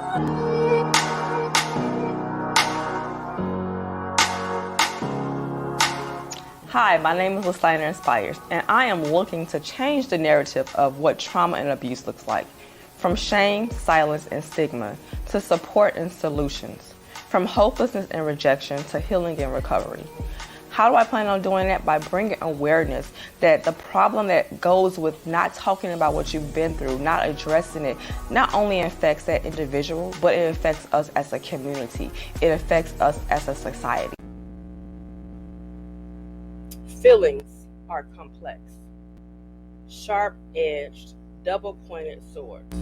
Hi, my name is Listiner Inspires, and I am looking to change the narrative of what trauma and abuse looks like. From shame, silence, and stigma to support and solutions. From hopelessness and rejection to healing and recovery. How do I plan on doing that? By bringing awareness that the problem that goes with not talking about what you've been through, not addressing it, not only affects that individual, but it affects us as a community. It affects us as a society. Feelings are complex, sharp-edged, double-pointed swords,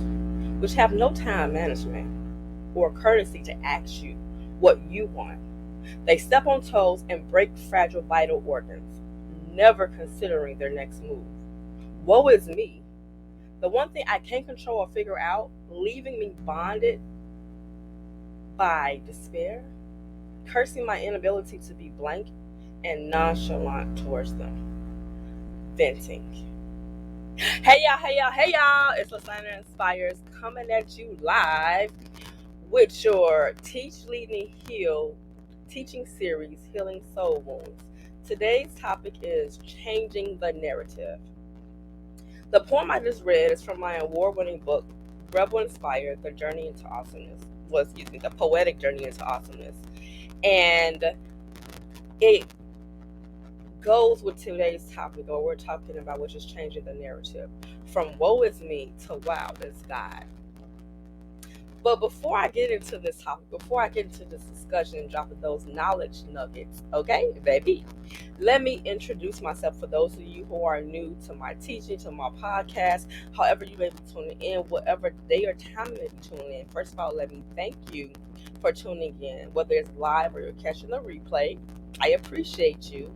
which have no time management or courtesy to ask you what you want. They step on toes and break fragile vital organs, never considering their next move. Woe is me. The one thing I can't control or figure out, leaving me bonded by despair, cursing my inability to be blank, and nonchalant towards them. Venting. Hey y'all, it's Listiner Inspires coming at you live with your Teach, Lead, and Heal teaching series, Healing Soul Wounds. Today's topic is changing the narrative. The poem I just read is from my award-winning book, Rebel Inspired, The Journey into Awesomeness. The Poetic Journey into Awesomeness. And it goes with today's topic, or we're talking about, which is changing the narrative from woe is me to wow, it's God. But before I get into this topic, before I get into this discussion and dropping those knowledge nuggets, okay, baby, let me introduce myself for those of you who are new to my teaching, to my podcast, however you may be tuning in, whatever day or time you may be tuning in. First of all, let me thank you for tuning in, whether it's live or you're catching the replay. I appreciate you.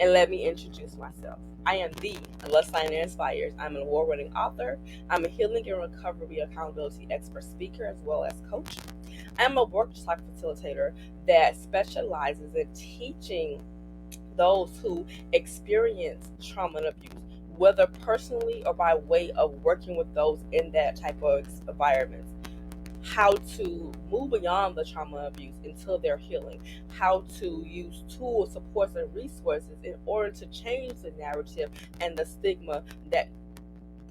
And let me introduce myself. I am the Listiner Inspires. I'm an award-winning author. I'm a healing and recovery accountability expert speaker as well as coach. I'm a workshop facilitator that specializes in teaching those who experience trauma and abuse, whether personally or by way of working with those in that type of environment. How to move beyond the trauma and abuse until they're healing, how to use tools, supports, and resources in order to change the narrative and the stigma that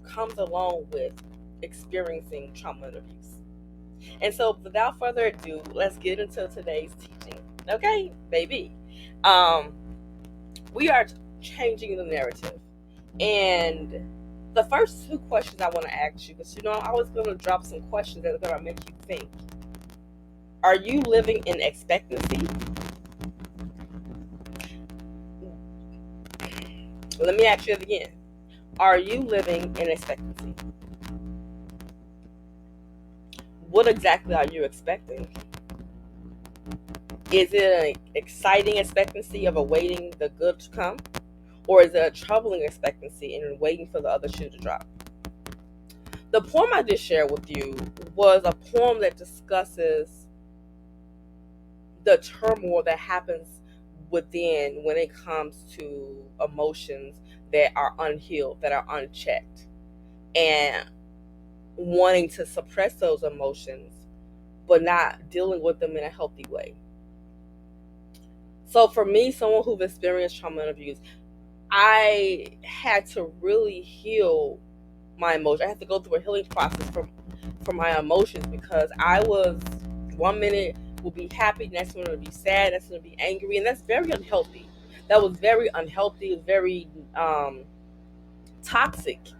comes along with experiencing trauma and abuse. And so without further ado, let's get into today's teaching. Okay, baby. We are changing the narrative. And the first two questions I want to ask you, because I'm always going to drop some questions that are going to make you think. Are you living in expectancy? Let me ask you it again. Are you living in expectancy? What exactly are you expecting? Is it an exciting expectancy of awaiting the good to come? Or is it a troubling expectancy and waiting for the other shoe to drop? The poem I just shared with you was a poem that discusses the turmoil that happens within when it comes to emotions that are unhealed, that are unchecked, and wanting to suppress those emotions, but not dealing with them in a healthy way. So for me, someone who's experienced trauma and abuse, I had to really heal my emotions. I had to go through a healing process for my emotions, because I was, 1 minute will be happy, next minute will be sad, next minute will be angry, and that's very unhealthy. That was very unhealthy. It was very toxic,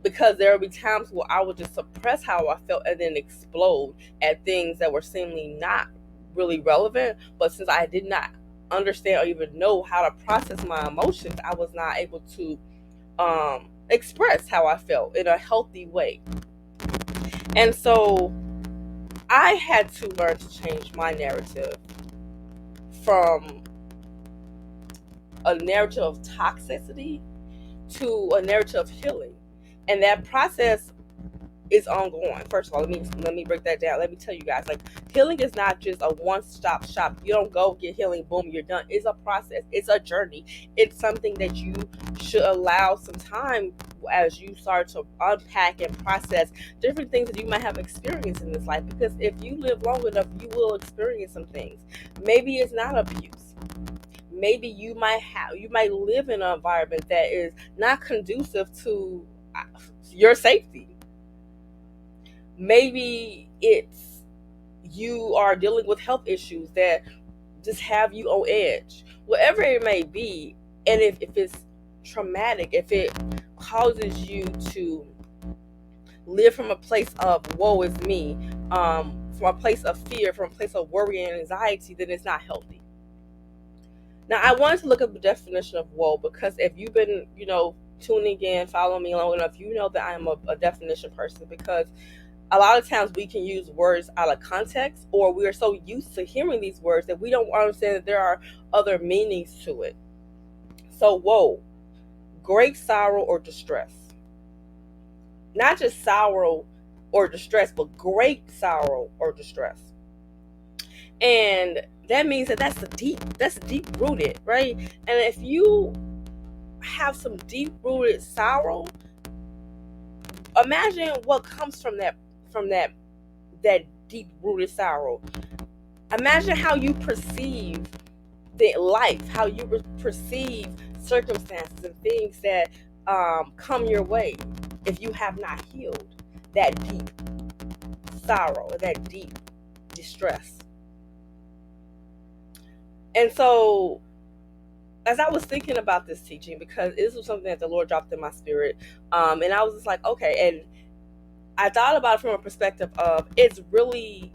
because there would be times where I would just suppress how I felt and then explode at things that were seemingly not really relevant. But since I did not understand or even know how to process my emotions, I was not able to express how I felt in a healthy way. And so I had to learn to change my narrative from a narrative of toxicity to a narrative of healing. And that process is ongoing. First of all, let me break that down. Let me tell you guys, like, healing is not just a one-stop shop. You don't go get healing, boom, you're done. It's a process. It's a journey. It's something that you should allow some time as you start to unpack and process different things that you might have experienced in this life. Because if you live long enough, you will experience some things. Maybe it's not abuse. Maybe you might live in an environment that is not conducive to your safety. Maybe it's you are dealing with health issues that just have you on edge. Whatever it may be, and if it's traumatic, if it causes you to live from a place of woe is me, from a place of fear, from a place of worry and anxiety, then it's not healthy. Now, I wanted to look up the definition of woe because if you've been, tuning in, following me long enough, you know that I am a definition person, because a lot of times we can use words out of context, or we are so used to hearing these words that we don't understand that there are other meanings to it. So, woe, great sorrow or distress. Not just sorrow or distress, but great sorrow or distress. And that means that that's deep rooted, right? And if you have some deep rooted sorrow, imagine what comes from that deep rooted sorrow. Imagine how you perceive the life, how you perceive circumstances and things that come your way if you have not healed that deep sorrow, that deep distress. And so, as I was thinking about this teaching, because this was something that the Lord dropped in my spirit, and I was just like, okay, and I thought about it from a perspective of it's really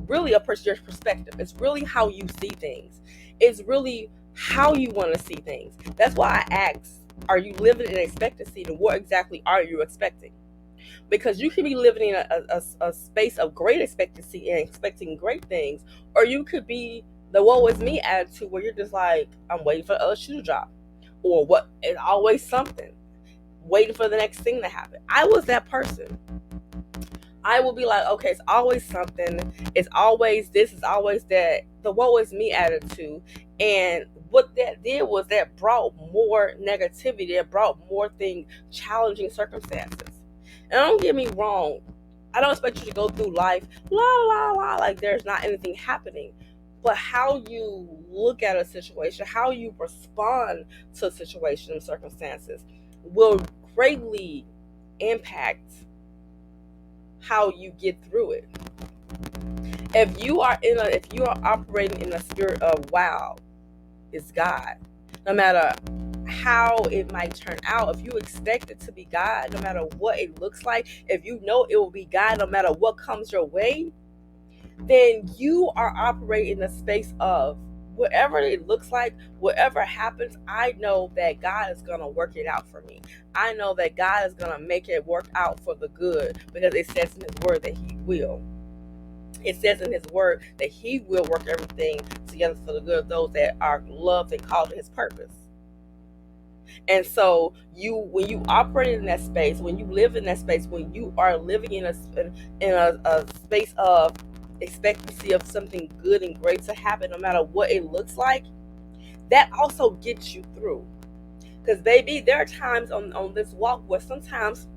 a person's perspective. It's really how you see things. It's really how you want to see things. That's why I asked, are you living in expectancy, and what exactly are you expecting? Because you could be living in a space of great expectancy and expecting great things, or you could be the woe is me attitude where you're just like, I'm waiting for the other shoe to drop, or what? It's always something, waiting for the next thing to happen. I was that person. I will be like, okay, it's always something. It's always this. It's always that. The woe is me attitude. And what that did was that brought more negativity. It brought more challenging circumstances. And don't get me wrong, I don't expect you to go through life, la, la, la, like there's not anything happening. But how you look at a situation, how you respond to a situation and circumstances will greatly impact how you get through it. If you are operating in a spirit of wow, it's God, no matter how it might turn out, if you expect it to be God, no matter what it looks like, if you know it will be God, no matter what comes your way, then you are operating in a space of whatever it looks like, whatever happens, I know that God is going to work it out for me. I know that God is going to make it work out for the good, because it says in His word that He will. It says in His word that He will work everything together for the good of those that are loved and called to His purpose. And so when you operate in that space, when you live in that space, when you are living in a space of expectancy of something good and great to happen, no matter what it looks like, that also gets you through. Because baby, there are times on this walk where sometimes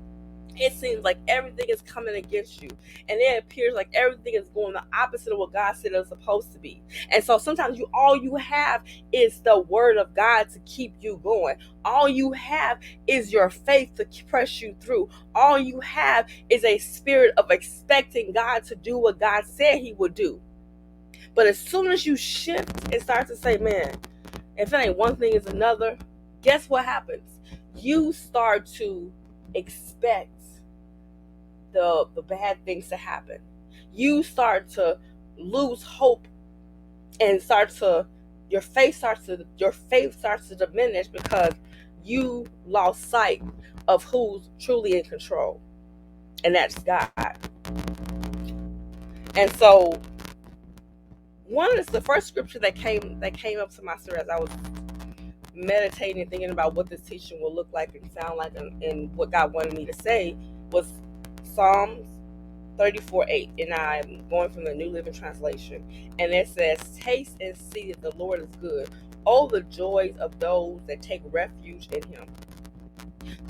it seems like everything is coming against you, and it appears like everything is going the opposite of what God said it's supposed to be. And so sometimes all you have is the word of God to keep you going. All you have is your faith to press you through. All you have is a spirit of expecting God to do what God said He would do. But as soon as you shift and start to say, man, if it ain't one thing, it's another, guess what happens? You start to expect the bad things to happen. You start to lose hope, and your faith starts to diminish, because you lost sight of who's truly in control, and that's God. And so the first scripture that came up to my spirit as I was meditating and thinking about what this teaching will look like and sound like, and what God wanted me to say, was Psalms 34:8, and I'm going from the New Living Translation, and it says, taste and see that the Lord is good. Oh, the joys of those that take refuge in Him.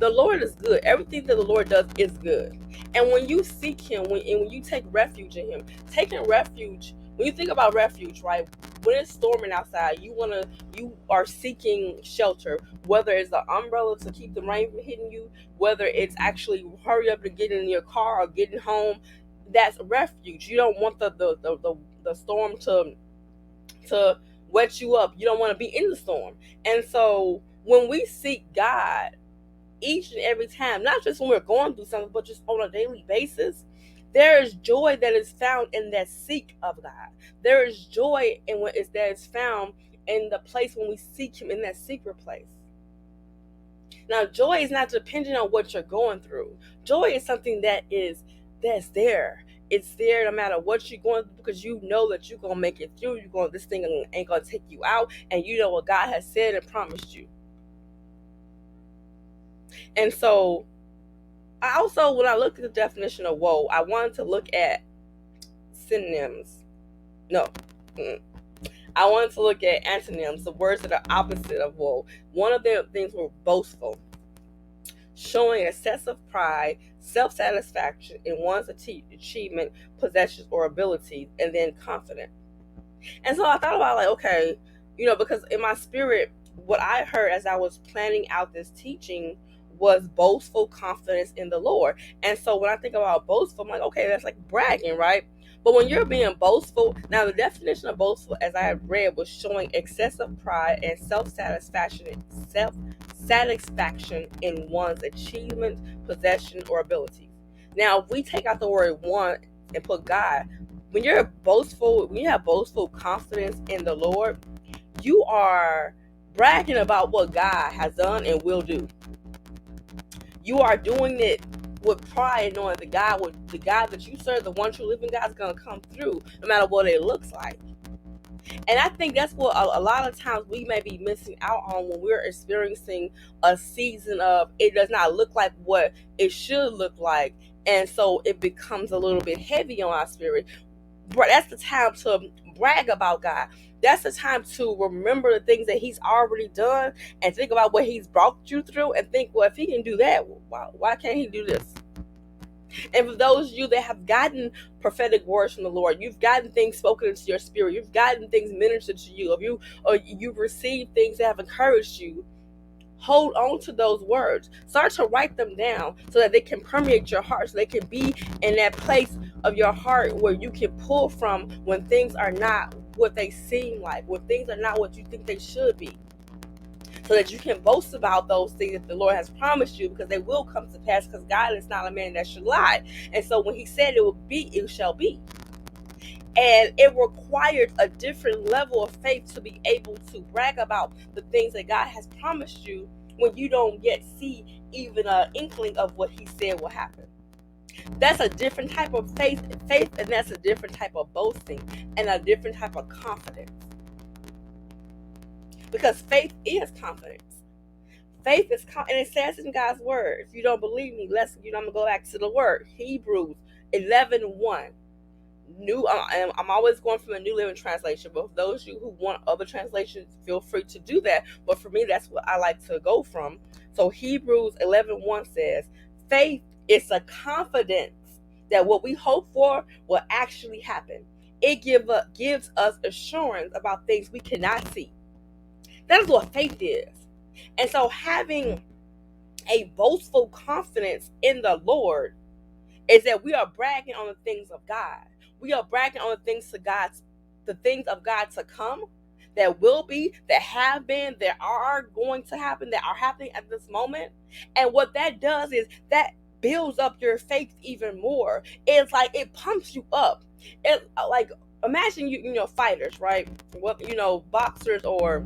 The Lord is good. Everything that the Lord does is good. And when you seek him, when you take refuge in him, taking refuge, when you think about refuge, right? When it's storming outside, you are seeking shelter, whether it's an umbrella to keep the rain from hitting you, whether it's actually hurry up and get in your car or getting home. That's refuge. You don't want the storm to wet you up. You don't want to be in the storm. And so when we seek God each and every time, not just when we're going through something, but just on a daily basis, there is joy that is found in that seek of God. There is joy in what is that is found in the place when we seek him, in that secret place. Now, joy is not dependent on what you're going through. Joy is something that's there. It's there no matter what you're going through, because you know that you're gonna make it through. This thing ain't gonna take you out, and you know what God has said and promised you. And so, I also, when I looked at the definition of woe, I wanted to look at synonyms. No. I wanted to look at antonyms, the words that are opposite of woe. One of the things were boastful, showing excessive pride, self-satisfaction in one's achievement, possessions, or abilities, and then confident. And so I thought about, like, okay, because in my spirit, what I heard as I was planning out this teaching was boastful confidence in the Lord. And so when I think about boastful, I'm like, okay, that's like bragging, right? But when you're being boastful, now the definition of boastful, as I had read, was showing excessive pride and self-satisfaction in one's achievement, possession, or abilities. Now, if we take out the word one and put God, when you have boastful confidence in the Lord, you are bragging about what God has done and will do. You are doing it with pride, knowing the God that you serve, the one true living God, is going to come through no matter what it looks like. And I think that's what a lot of times we may be missing out on when we're experiencing a season of it does not look like what it should look like. And so it becomes a little bit heavy on our spirit. But that's the time to brag about God. That's the time to remember the things that he's already done and think about what he's brought you through and think, well, if he can do that, why can't he do this? And for those of you that have gotten prophetic words from the Lord, you've gotten things spoken into your spirit, you've gotten things ministered to you, or you've received things that have encouraged you, hold on to those words. Start to write them down so that they can permeate your heart, so they can be in that place of your heart where you can pull from when things are not what they seem like, when things are not what you think they should be, so that you can boast about those things that the Lord has promised you, because they will come to pass, because God is not a man that should lie. And so when he said it will be, it shall be. And it requires a different level of faith to be able to brag about the things that God has promised you when you don't yet see even an inkling of what he said will happen. That's a different type of faith, and that's a different type of boasting and a different type of confidence. Because faith is confidence. Faith is and it says in God's word. If you don't believe me, I'm going to go back to the word. Hebrews 11:1. I'm always going from the New Living Translation, but for those of you who want other translations, feel free to do that. But for me, that's what I like to go from. So Hebrews 11:1 says, faith is a confidence that what we hope for will actually happen. It gives us assurance about things we cannot see. That is what faith is. And so having a boastful confidence in the Lord is that we are bragging on the things of God. We are bragging on the things of God to come, that will be, that have been, that are going to happen, that are happening at this moment. And what that does is that builds up your faith even more. It's like it pumps you up. It like, imagine you fighters, right? Boxers or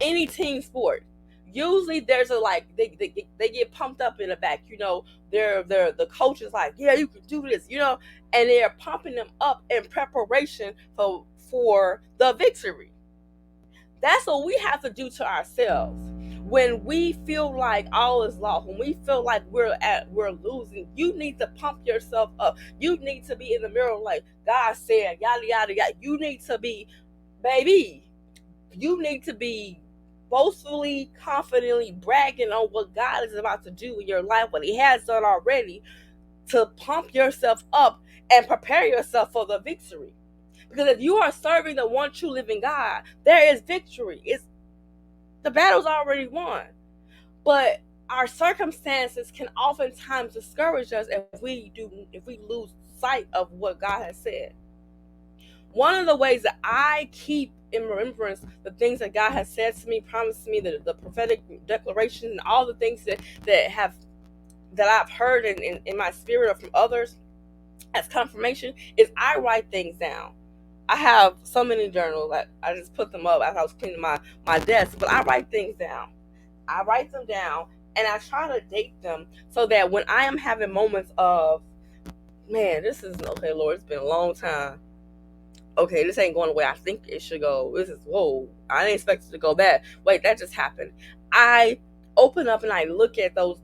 any team sport. Usually there's they get pumped up in the back. They're the coach is like, yeah, you can do this, and they're pumping them up in preparation for the victory. That's what we have to do to ourselves. When we feel like all is lost, when we feel like we're losing, you need to pump yourself up. You need to be in the mirror like God said, yada yada yada. You need to be, baby. You need to be boastfully, confidently bragging on what God is about to do in your life, what He has done already, to pump yourself up and prepare yourself for the victory. Because if you are serving the one true living God, there is victory. The battle's already won. But our circumstances can oftentimes discourage us if we lose sight of what God has said. One of the ways that I keep in remembrance the things that God has said to me, promised me, the prophetic declarations, and all the things that I've heard in my spirit or from others as confirmation, is I write things down. I have so many journals that I just put them up as I was cleaning my desk, but I write things down. I write them down and I try to date them so that when I am having moments of, man, this is okay, Lord, it's been a long time. Okay, this ain't going the way I think it should go. This is, whoa, I didn't expect it to go bad. Wait, that just happened. I open up and I look at those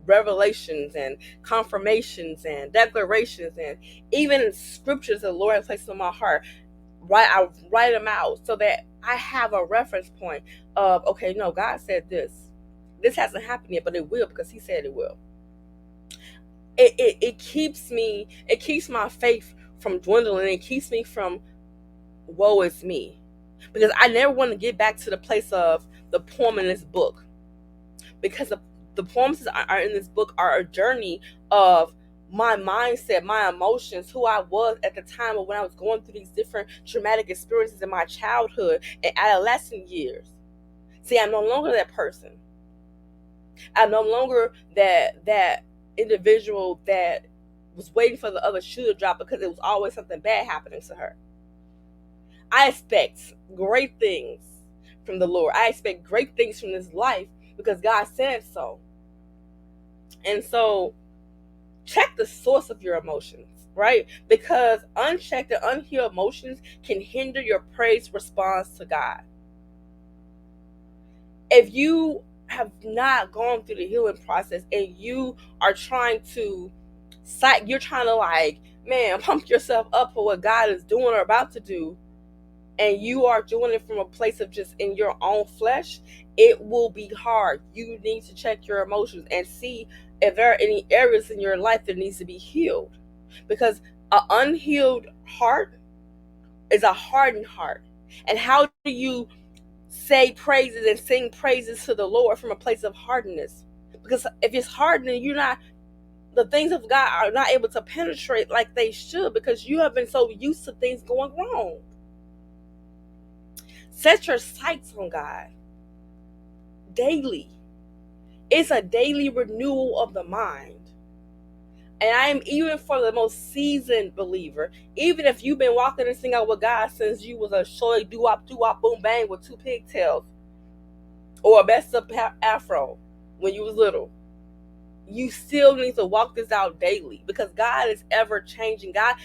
revelations and confirmations and declarations and even scriptures the Lord has placed on my heart. I write them out so that I have a reference point of, okay, no, God said this. This hasn't happened yet, but it will, because He said it will. It keeps my faith from dwindling. It keeps me from woe is me, because I never want to get back to the place of the poem in this book, because the poems that are in this book are a journey of my mindset, my emotions, who I was at the time of when I was going through these different traumatic experiences in my childhood and adolescent years. See, I'm no longer that person. I'm no longer that individual that was waiting for the other shoe to drop because it was always something bad happening to her. I expect great things from the Lord. I expect great things from this life because God said so. And so check the source of your emotions, right? Because unchecked and unhealed emotions can hinder your praise response to God. If you have not gone through the healing process and you are trying to like, man, pump yourself up for what God is doing or about to do, and you are doing it from a place of just in your own flesh, it will be hard. You need to check your emotions and see if there are any areas in your life that needs to be healed. Because an unhealed heart is a hardened heart. And how do you say praises and sing praises to the Lord from a place of hardness? Because if it's hardened, the things of God are not able to penetrate like they should, because you have been so used to things going wrong. Set your sights on God daily. It's a daily renewal of the mind. And I am, even for the most seasoned believer, even if you've been walking and singing out with God since you was a shoy doo-wop boom bang with 2 pigtails or a messed up afro when you was little, you still need to walk this out daily, because God is ever changing. God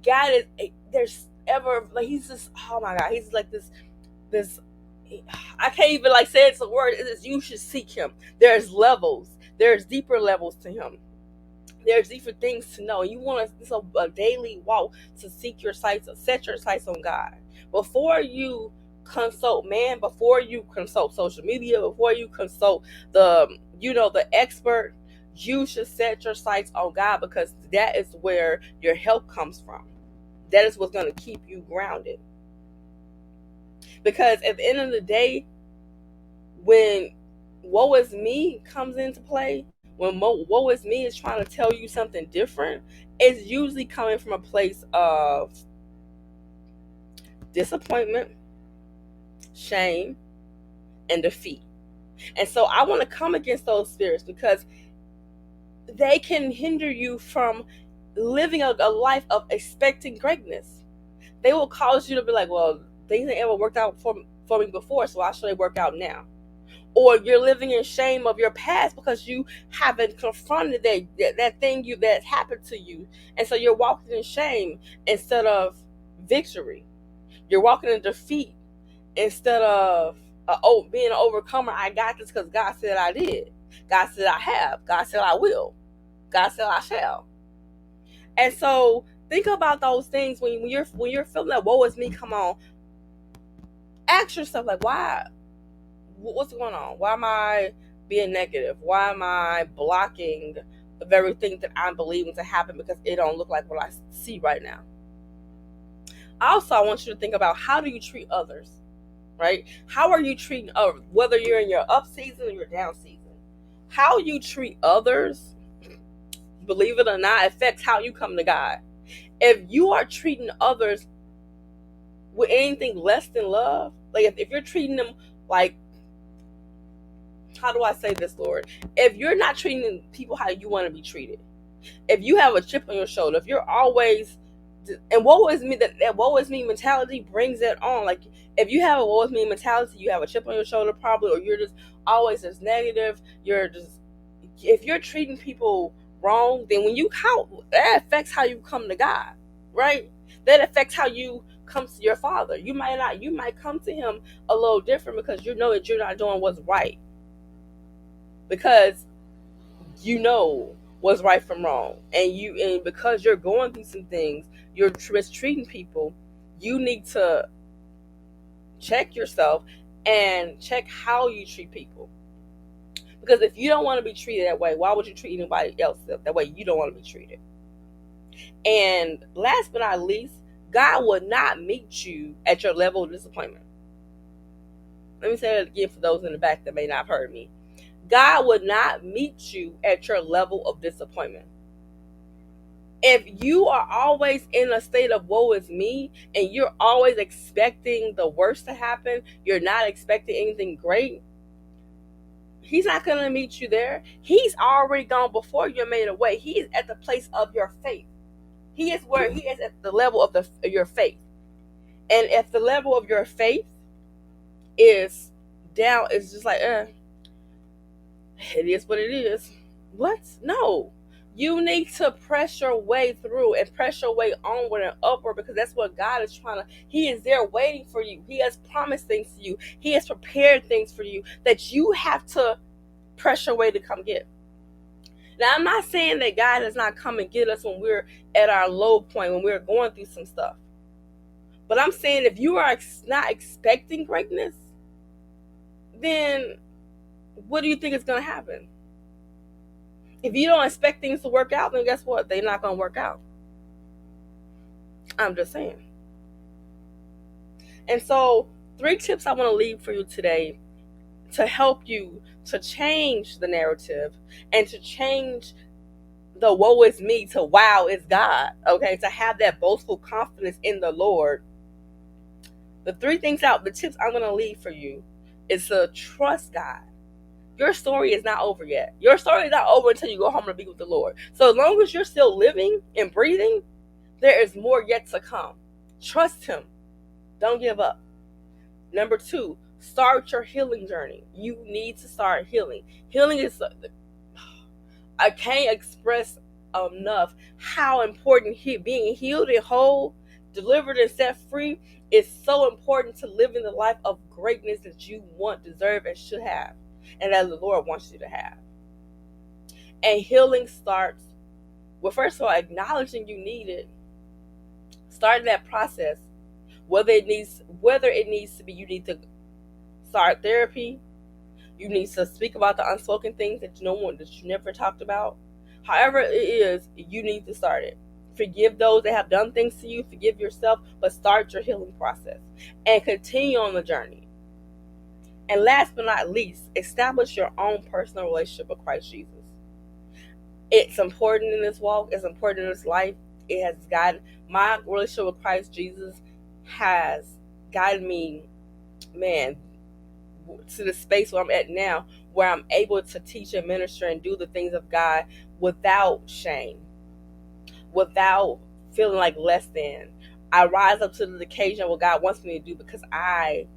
is, there's ever, like, He's just, oh my God, He's like this I can't even like say it's a word. It is, you should seek Him. There's levels. There's deeper levels to Him. There's deeper things to know. You want a daily walk to seek your sights, set your sights on God. Before you consult man, before you consult social media, before you consult the expert, you should set your sights on God, because that is where your help comes from. That is what's going to keep you grounded. Because at the end of the day, when woe is me comes into play, when woe is me is trying to tell you something different, it's usually coming from a place of disappointment, shame, and defeat. And so I want to come against those spirits, because they can hinder you from living a life of expecting greatness. They will cause you to be like, well, things ain't ever worked out for me before, so why should they work out now? Or you're living in shame of your past because you haven't confronted that thing that happened to you. And so you're walking in shame instead of victory. You're walking in defeat instead of being an overcomer. I got this because God said I did. God said I have. God said I will. God said I shall. And so think about those things when you're feeling that woe is me come on. ask yourself, like, why? What's going on? Why am I being negative? Why am I blocking the very thing that I'm believing to happen because it don't look like what I see right now? Also, I want you to think about, how do you treat others, right? How are you treating others, whether you're in your up season or your down season? How you treat others, believe it or not, affects how you come to God. If you are treating others with anything less than love, like if you're treating them like, how do I say this, Lord? If you're not treating people how you want to be treated, if you have a chip on your shoulder, if you're always, and woe is me, that woe is me mentality brings it on. Like, if you have a woe is me mentality, you have a chip on your shoulder probably, or you're just always just negative. If you're treating people wrong, then when you that affects how you come to God, right? That affects how you come to your Father. You might come to Him a little different because you know that you're not doing what's right, because you know what's right from wrong, and because you're going through some things, you're mistreating people. You need to check yourself and check how you treat people, because if you don't want to be treated that way, why would you treat anybody else that way? You don't want to be treated. And last but not least, God will not meet you at your level of disappointment. Let me say that again for those in the back that may not have heard me. God would not meet you at your level of disappointment. If you are always in a state of woe is me, and you're always expecting the worst to happen, you're not expecting anything great, He's not going to meet you there. He's already gone before you, made a way. He is at the place of your faith. He is at the level of your faith. And if the level of your faith is down, it's just like, it is what it is. What? No. You need to press your way through and press your way onward and upward, because that's what God is trying to. He is there waiting for you. He has promised things to you. He has prepared things for you that you have to press your way to come get. Now, I'm not saying that God does not come and get us when we're at our low point, when we're going through some stuff. But I'm saying, if you are not expecting greatness, then what do you think is going to happen? If you don't expect things to work out, then guess what? They're not going to work out. I'm just saying. And so, 3 tips I want to leave for you today to help you to change the narrative and to change the woe is me to wow is God. Okay, to have that boastful confidence in the Lord. The tips I'm going to leave for you is to trust God. Your story is not over yet. Your story is not over until you go home and be with the Lord. So as long as you're still living and breathing, there is more yet to come. Trust Him. Don't give up. Number 2, start your healing journey. You need to start healing. Healing is, I can't express enough how important being healed and whole, delivered and set free is so important to living the life of greatness that you want, deserve, and should have, and that the Lord wants you to have. And healing starts with, first of all, acknowledging you need it. Starting that process. Whether it needs to be, you need to start therapy. You need to speak about the unspoken things that you never talked about. However it is, you need to start it. Forgive those that have done things to you. Forgive yourself, but start your healing process and continue on the journey. And last but not least, establish your own personal relationship with Christ Jesus. It's important in this walk. It's important in this life. It has guided my relationship with Christ Jesus, has guided me, man, to the space where I'm at now, where I'm able to teach and minister and do the things of God without shame, without feeling like less than. I rise up to the occasion what God wants me to do because I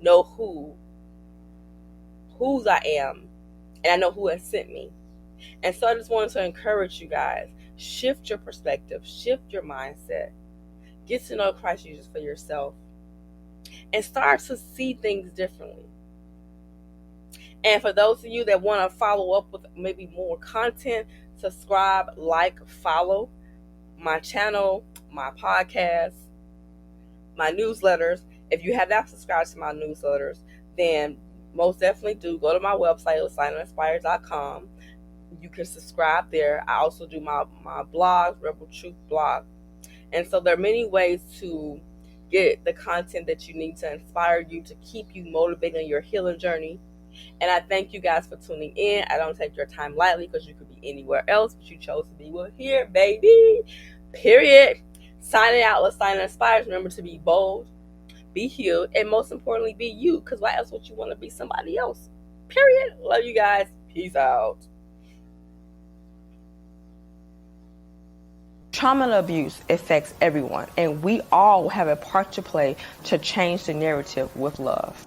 know whose I am, and I know who has sent me. And so I just wanted to encourage you guys, shift your perspective, shift your mindset, get to know Christ Jesus for yourself, and start to see things differently. And for those of you that want to follow up with maybe more content, subscribe, like, follow my channel, my podcast, my newsletters, If you have not subscribed to my newsletters, then most definitely do go to my website, listiner.inspires.com. You can subscribe there. I also do my blog, Rebel Truth blog. And so there are many ways to get the content that you need to inspire you, to keep you motivated on your healing journey. And I thank you guys for tuning in. I don't take your time lightly because you could be anywhere else, but you chose to be here, baby. Period. Signing out, Listiner Inspires. Remember to be bold, be healed, and most importantly, be you. Because why else would you want to be somebody else? Period. Love you guys. Peace out. Trauma and abuse affects everyone, and we all have a part to play to change the narrative with love.